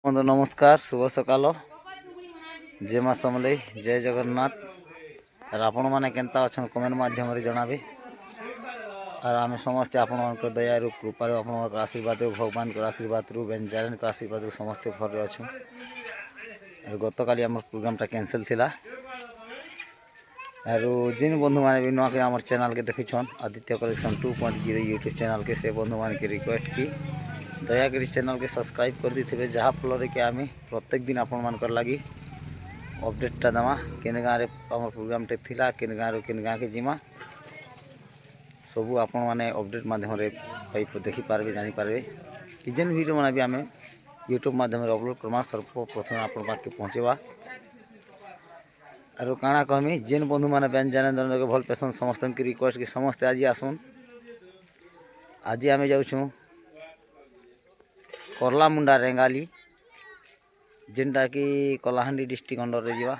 बंधु नमस्कार शुभ सकाल जय माँ समले जय जगन्नाथ और आपण मैंने केन्ता अच्छा कमेंट माध्यम जनाबे और आम समस्ते आपण दयारू कृपार आप आशीर्वाद भगवान आशीर्वाद बेंजारन आशीर्वाद समस्ते भर अच्छु और गत काली आम प्रोग्रामटा कैंसल थिला और जिन बंधु मैंने भी नुआ आम चैनल के देखुन आदित्य कलेक्शन 2.0 यूट्यूब चैनल के से बंधु मान के रिक्वेस्ट की दयाकरी चैनल के सब्सक्राइब कर दी जहाँ फल कि आम प्रत्येक दिन आपण मान लगी अपडेटा देमा केन गाँव आम प्रोग्राम टे थिला केन गाँव केन गाँव के जिमा सबू आपण मैंने अपडेट माध्यम देखी पारे जानी पारे कि जेन वीडियो मैंने भी आम यूट्यूब माध्यम अपलोड करमा सर्वप्रथम आपण पाके पहुँचवा और काଣା कहमी जेन बंधु मैंने व्यंजन के भल पेसन समस्त की रिक्वेस्ट कि समस्ते आज आसुन आज आम जाऊँ करला मुंडा रेंगाली जेनटा कि कलाहांडी डिस्ट्रिक्ट अंडर रे जीवा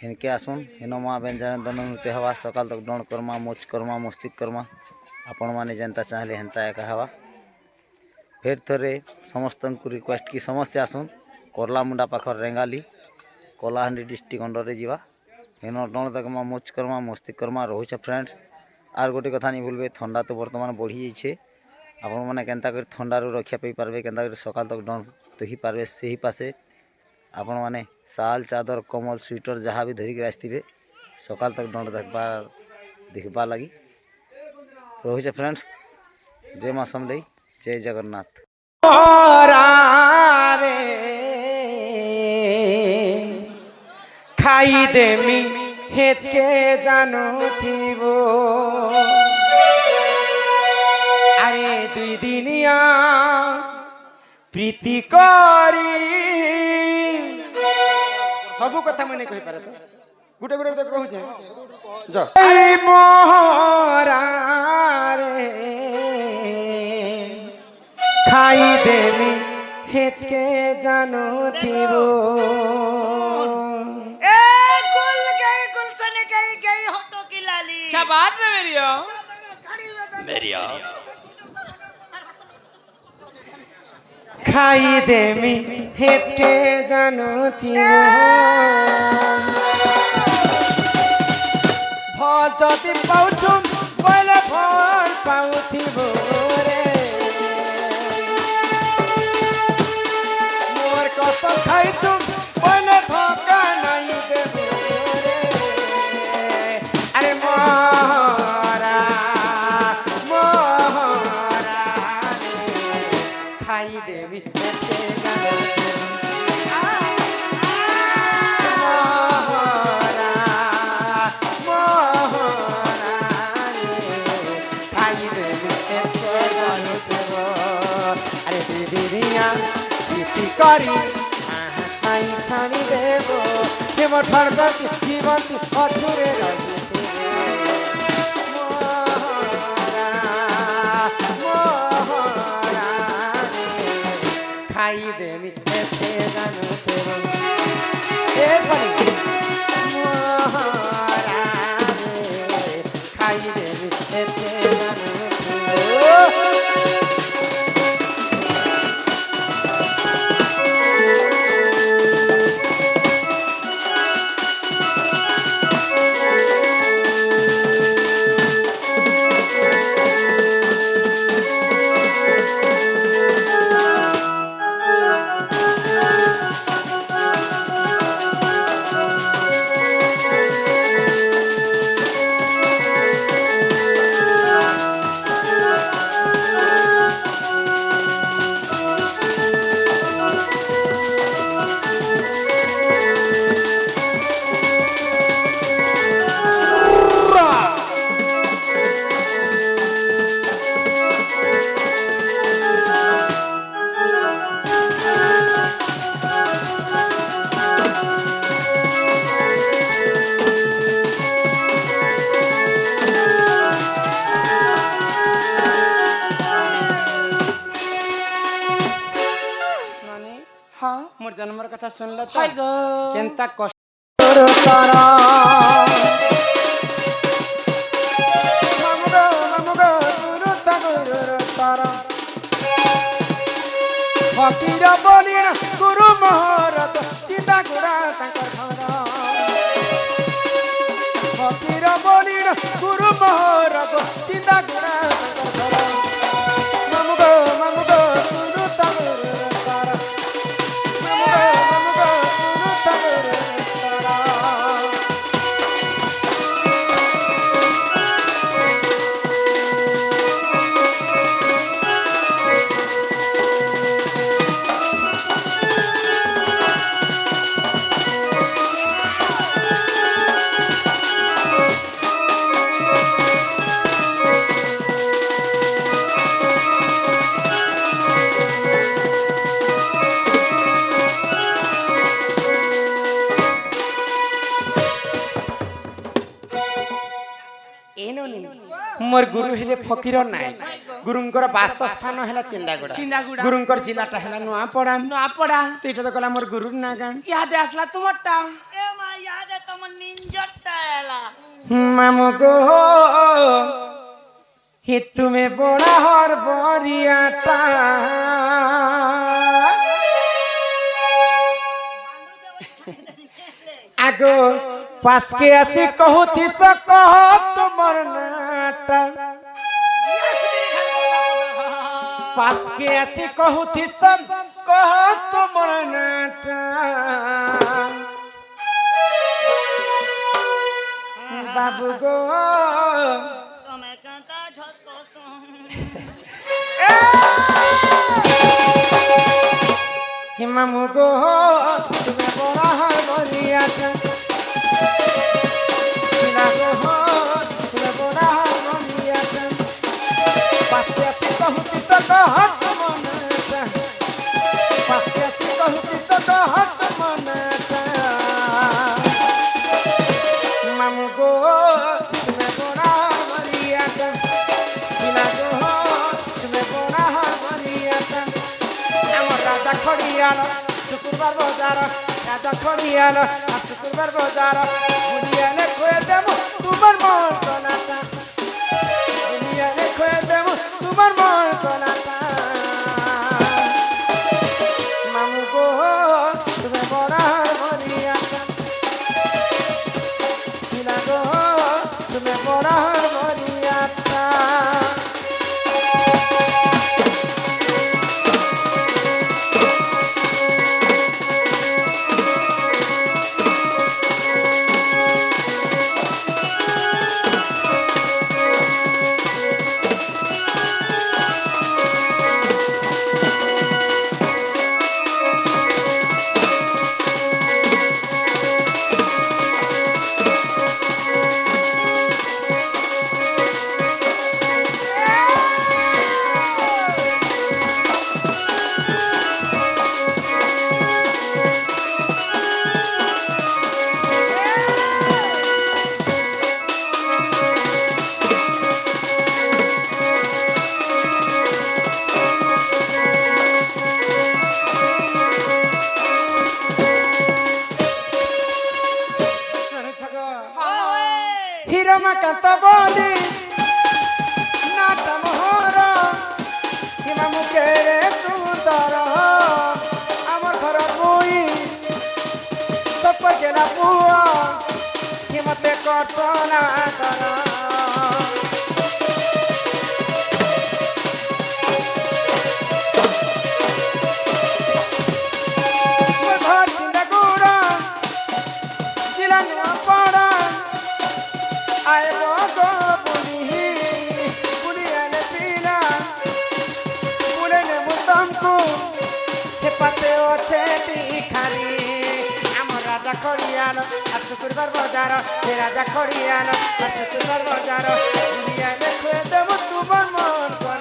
इनके आसुन इन माँ व्यंजन दंड नृत्य हवा सकाल तक दंड करमा मोच करमा मस्ती करमा आपण मैंने जनता चाहले हेन्ता एका हवा फिर थोड़े समस्त को रिक्वेस्ट कि समस्ते आसुन करला मुंडा पाखर रेंगाली कलाहांडी डिस्ट्रिक्ट अंडर रे जीवा इन दंड देखमा मोच करमा मस्ती करमा रोचे फ्रेंड्स आर गोटे कथा नहीं भूलबे ठंडा तो बर्तमान बढ़ी जाइए आपण मैंने केन्ता कर ठंडारू रक्षा पारे केन्ता कर सकाल तक डन देखी पारे से ही पासे आपण मैंने साल चादर कमल स्वेटर जहाँ भी धरिक आसते सकाल तक डन देखा लगी रोचे फ्रेंड्स जय माँ समले जय जगन्नाथ खाई देमी हेत के जानो थीबो अरे दुई दिनिया प्रीति करी सबू कथा मैंने कहि पारे तो गुटे गुटे तो कहू छे जो आई मोहरा रे खाई देमी हेत के जानो थीबो क्या बात है मेरी खाई देमी हेत के जानो थियो भल जति पाउछु पहिले भल पाउथिबो रे मोर कसम खाइछु पहिले धोका नहीं देबो रे अरे मोरा मोरा खाई देवी करी छाणी देव हे मोर ठड़कती जीवंती अछुरे रही खाई देवी एते जानो तेरो ए सनी मोहरा रे खाई देवी एते जानो तेरो मोर जन्मर कथा सुनल तो केनता कष्ट तारा मामुगो सुरता गुरु तारा फकीरा বলিণ গুরু মহরত চিন্তা গুড়া তাঙ্কর ঘর ফকির বলিণ গুরু মহরত চিন্তা গুড়া তাঙ্কর ঘর মামু গো শুনু তমর তারা মামু গো শুনু তমর তারা मोर गुरु हेले फकीर नाय गुरुंकर बासस्थान हेला चिंदागुड़ा गुरुंकर जिलाटा हेला नुआपड़ा तो एटा तो कला मोर गुरु ना गान ইয়াদে আসলা তোমারটা এ মা ইয়াদে তোমার নিঞ্জরটা এলা मामू गो हि तुम्हें बड़ा हर बरियाटा आगो पास के आसी कहू थी कह तुमर नाटा पास के आसी कहू थी कह तुमर नाटा बाबू गो তুমি কাঁতা ঝটকস हि मामू गो तुम्हें बड़ा हर बरियाटा बिना गो तुम्हें बड़ा हर बरियाटा पास के आसी कहू थी कह तुमर नाटा पास के आसी कहू थी कह तुमर नाटा मामू गो तुम्हें बड़ा बरियाटा बिना गो तुम्हें बड़ा बरियाटा আমার রাজা খড়িয়াল শুক্রবার বাজার রাজা খড়িয়াল আর শুক্রবার বাজার বুলিয়ালে খয়ে দেব তোমার মন কলাটা বুলিয়ালে খয়ে দেব তোমার মন কলাটা মামু গো তুমি বড় বরিয়াটা বিনা গো তুমি বড় বরিয়াটা হিরমাকান্ত বলি নাটা মোহর হিমা মুখেরে সুন্দর আমার ঘর মুই সপর গেলা পুয়া হিমতে করছ না কর ঘর চিন্তা গুড়া জিলা পড়া आए गो बुली बुलियाने पीला बुलेने मुतमको हे पासे ओछे ती खाली आमर राजा खड़ियाल আর শুক্রবার বাজার হে রাজা খড়িয়াল আর শুক্রবার বাজার বুলিয়ানে খুয়ে দেব তোমার মন